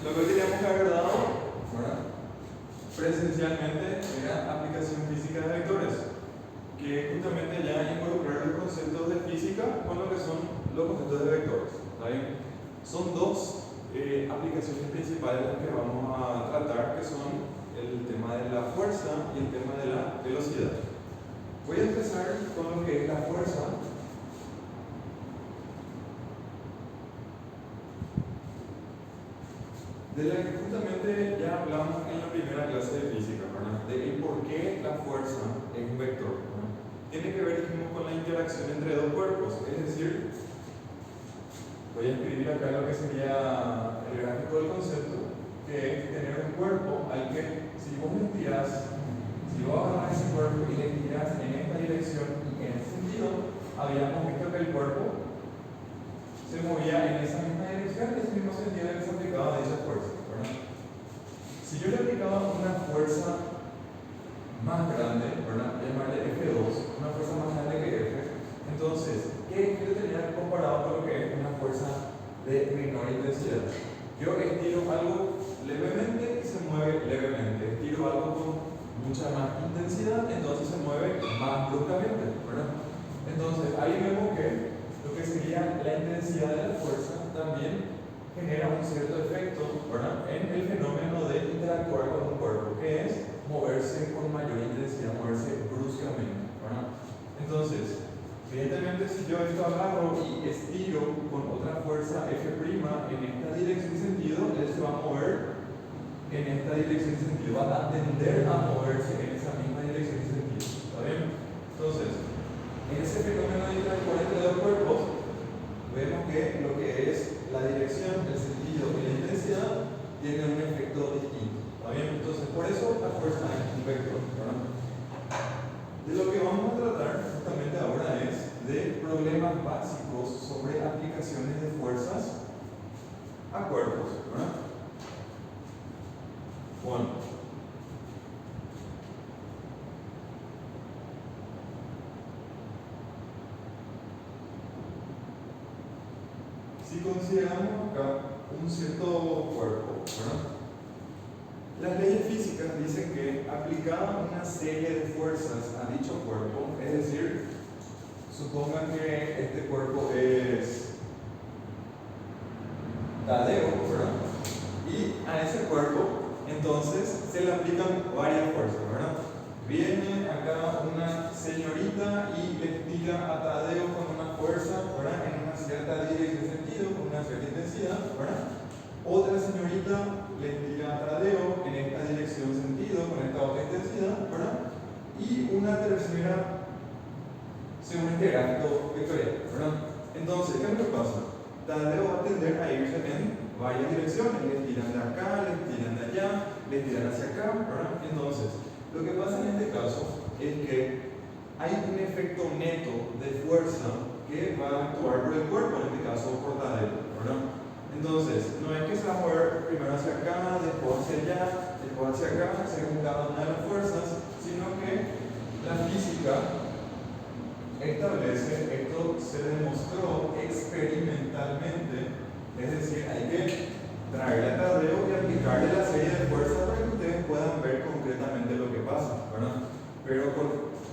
lo que teníamos que haber dado, ¿verdad?, presencialmente era aplicación física de vectores, que justamente ya involucrar los conceptos de física con lo que son los conceptos de vectores. ¿Está bien? Son dos aplicaciones principales las que vamos a tratar, que son el tema de la fuerza y el tema de la velocidad. Voy a empezar con lo que es la fuerza. De la que justamente ya hablamos en la primera clase de física, ¿verdad?, de el por qué la fuerza es un vector, ¿verdad? Tiene que ver, dijimos, con la interacción entre dos cuerpos, es decir, voy a escribir acá lo que sería el gráfico del concepto, que es tener un cuerpo al que, si vos le tirás, si vos agarras ese cuerpo y le tirás en esta dirección y en ese sentido, habíamos visto que el cuerpo se movía en esa misma dirección, en ese mismo sentido en que se aplicaba dicha fuerza, ¿verdad? Si yo le aplicaba una fuerza más grande, ¿verdad?, llamarle F2, una fuerza más grande que F, entonces, ¿qué yo tenía comparado con lo que es una fuerza de menor intensidad? Yo estiro algo levemente y se mueve levemente, estiro algo con mucha más intensidad, entonces se mueve más bruscamente, ¿verdad? Entonces, ahí vemos que lo que sería la intensidad de la fuerza también genera un cierto efecto, ¿verdad?, en el fenómeno de interactuar con un cuerpo, que es moverse con mayor intensidad, moverse bruscamente, ¿verdad? Entonces, evidentemente, si yo esto agarro y estiro con otra fuerza F' en esta dirección y sentido, él se va a mover en esta dirección y sentido, va a tender a moverse en esa misma dirección y sentido, ¿está bien? Entonces, en ese fenómeno de interactuar entre dos cuerpos, vemos que lo que es la dirección, el sentido y la intensidad tienen un efecto distinto. ¿Está bien? Entonces, por eso la fuerza es un vector, ¿verdad? De lo que vamos a tratar justamente ahora es de problemas básicos sobre aplicaciones de fuerzas a cuerpos, ¿verdad? Bueno. Si consideramos acá un cierto cuerpo, ¿verdad?, las leyes físicas dicen que aplicada una serie de fuerzas a dicho cuerpo, es decir, supongan que este cuerpo es Tadeo, ¿verdad?, y a ese cuerpo entonces se le aplican varias fuerzas, ¿verdad? Viene acá una señorita y le tira a Tadeo con una fuerza, ¿verdad?, en una cierta dirección de sentido, con una cierta intensidad, ¿verdad? Otra señorita le tira a Tadeo en esta dirección sentido, con esta otra intensidad, ¿verdad? Y una tercera según este gráfico vectorial, ¿verdad? Entonces, ¿qué es lo que pasa? Tadeo va a tender a irse en varias direcciones, le tiran de acá, le tiran de allá, le tiran hacia acá, ¿verdad? Entonces, lo que pasa en este caso es que hay un efecto neto de fuerza que va a actuar por el cuerpo, en este caso por Tadeo, ¿verdad? Entonces, no es que se va a mover primero hacia acá, después hacia allá, después hacia acá, según cada una de las fuerzas, sino que la física establece, esto se demostró experimentalmente, es decir, hay que traerle a Tadeo y aplicarle la serie de fuerzas para que ustedes puedan ver concretamente lo que pasa, ¿verdad? Pero con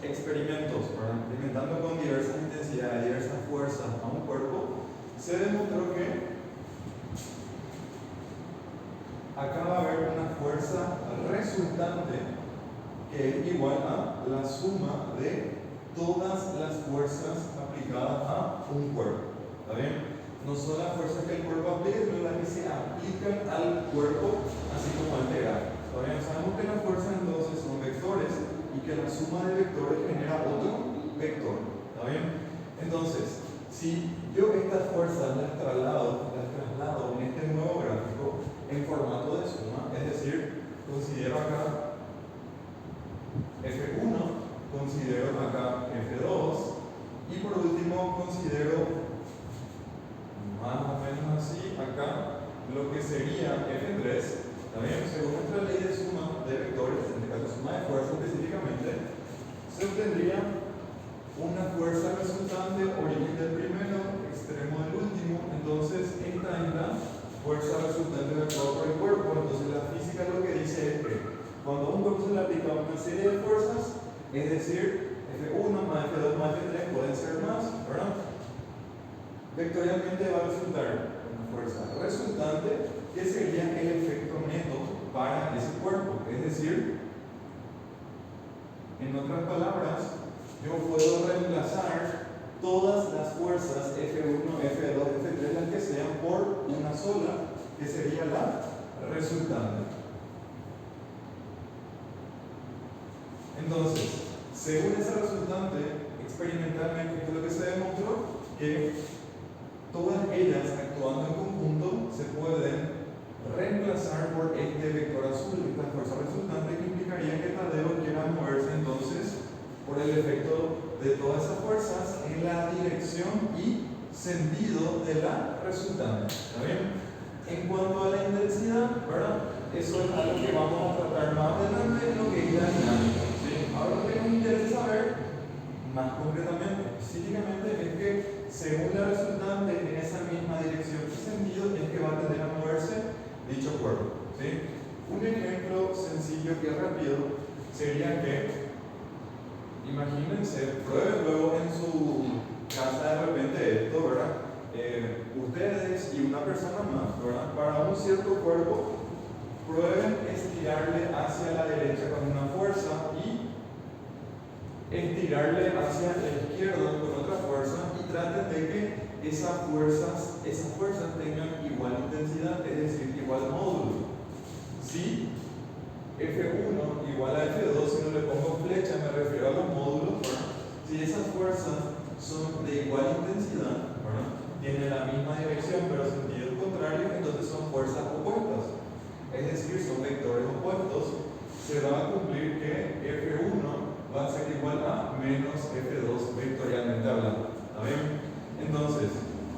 experimentos, ¿verdad?, experimentando con diversas intensidades, diversas fuerzas a un cuerpo, se demostró que acá va a haber una fuerza resultante que es igual a la suma de todas las fuerzas aplicadas a un cuerpo. ¿Está bien? No son las fuerzas que el cuerpo aplica, sino las que se aplican al cuerpo, así como al gráfico. ¿Está bien? Sabemos que las fuerzas entonces son vectores y que la suma de vectores genera otro vector. ¿Está bien? Entonces, si yo estas fuerzas las traslado en este nuevo gráfico en formato de suma, es decir, considero acá F1, considero acá F2 y por último considero más o menos así acá lo que sería F3. También según nuestra ley de suma de vectores, en este caso suma de fuerza específicamente, se obtendría una fuerza resultante origen del primero, extremo del último. Entonces esta es la fuerza resultante de acuerdo más F2 más F3 pueden ser más, ¿verdad? Vectorialmente va a resultar una fuerza resultante que sería el efecto neto para ese cuerpo. Es decir, en otras palabras, yo puedo reemplazar todas las fuerzas F1, F2, F3, las que sean, por una sola, que sería la resultante. Entonces, según esa resultante, experimentalmente, ¿qué es lo que se demostró? Que todas ellas, actuando en conjunto, se pueden reemplazar por este vector azul, esta fuerza resultante, que implicaría que Tadeo quiera moverse entonces por el efecto de todas esas fuerzas en la dirección y sentido de la resultante. ¿Está bien? En cuanto a la intensidad, ¿verdad? Eso es algo que vamos a tratar más adelante en lo que es la dinámica. ¿Sí? Ahora lo que nos interesa saber más concretamente, específicamente, es que según la resultante en esa misma dirección y sentido es que va a tender a moverse dicho cuerpo. ¿Sí? Un ejemplo sencillo que rápido sería que, imagínense, prueben luego en su casa de repente esto, ¿verdad? Ustedes y una persona más, ¿verdad? Para un cierto cuerpo, prueben estirarle hacia la derecha con una fuerza y estirarle hacia la izquierda con otra fuerza, y traten de que esas fuerzas tengan igual intensidad, es decir, igual módulo. Si F1 igual a F2, si no le pongo flecha me refiero a los módulos, ¿verdad? Si esas fuerzas son de igual intensidad, ¿verdad? Tienen la misma dirección pero sentido contrario, entonces son fuerzas opuestas, es decir, son vectores opuestos. Se va a cumplir que F1 va a ser igual a menos F2 vectorialmente hablando. ¿Está bien? Entonces,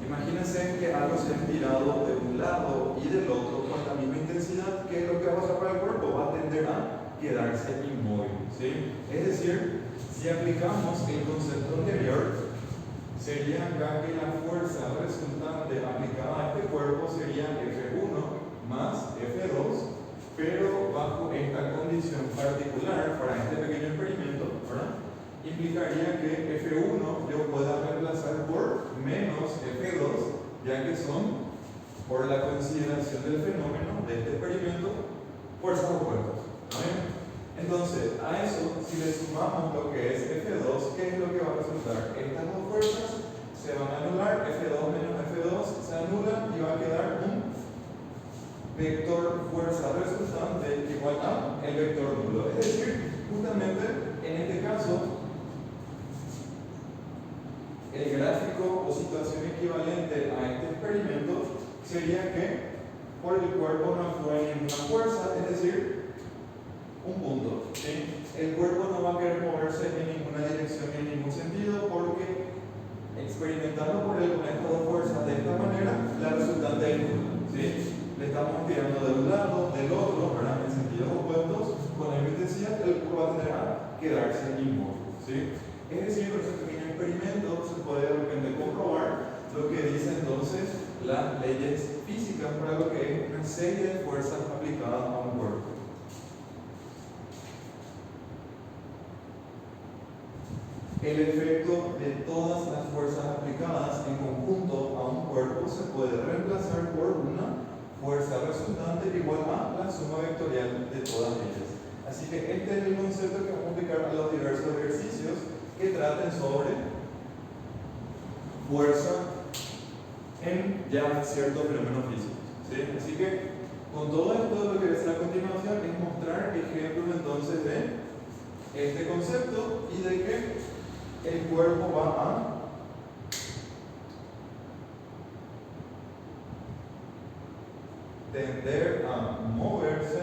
imagínense que algo se ha estirado de un lado y del otro con la misma intensidad. ¿Qué es lo que va a pasar para el cuerpo? Va a tender a quedarse inmóvil. ¿Sí? Es decir, si aplicamos el concepto anterior, sería acá que la fuerza resultante aplicada a este cuerpo sería F1 más F2, pero bajo esta condición particular para este pequeño experimento, ¿verdad? Implicaría que F1 yo pueda reemplazar por menos F2, ya que son, por la consideración del fenómeno de este experimento, fuerzas opuestas. ¿Bien? Entonces, a eso, si le sumamos lo que es F2, ¿qué es lo que va a resultar? Estas dos fuerzas se van a anular, F2 menos F2 se anulan y va a quedar un vector fuerza resultante igual a el vector nulo. Es decir, justamente en este caso, el gráfico o situación equivalente a este experimento sería que por el cuerpo no fluye ninguna fuerza, es decir, un punto. ¿Sí? El cuerpo no va a querer moverse en ninguna dirección ni en ningún sentido, porque experimentando por él con estas dos fuerzas de esta manera, la resultante es nula. ¿Sí? Le estamos tirando de un lado, del otro, ¿verdad? En sentidos opuestos, con la misma intensidad, el cuerpo va a tender a quedarse inmóvil. ¿Sí? Es decir, con ese pequeño experimento se puede de repente comprobar lo que dicen entonces las leyes físicas para lo que es una serie de fuerzas aplicadas a un cuerpo. El efecto de todas las fuerzas aplicadas en conjunto a un cuerpo se puede reemplazar por una fuerza resultante igual a la suma vectorial de todas ellas. Así que este es el concepto que vamos a aplicar a los diversos ejercicios que traten sobre fuerza en ya ciertos fenómenos físicos. ¿Sí? Así que con todo esto lo que voy a hacer a continuación es mostrar ejemplos entonces de este concepto y de que el cuerpo va a tender a moverse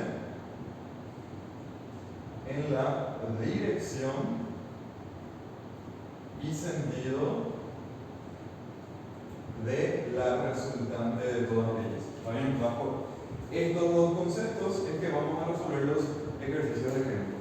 en la dirección y sentido de la resultante de todas ellas. ¿Está bien? Bajo estos dos conceptos es que vamos a resolver los ejercicios de ejemplo.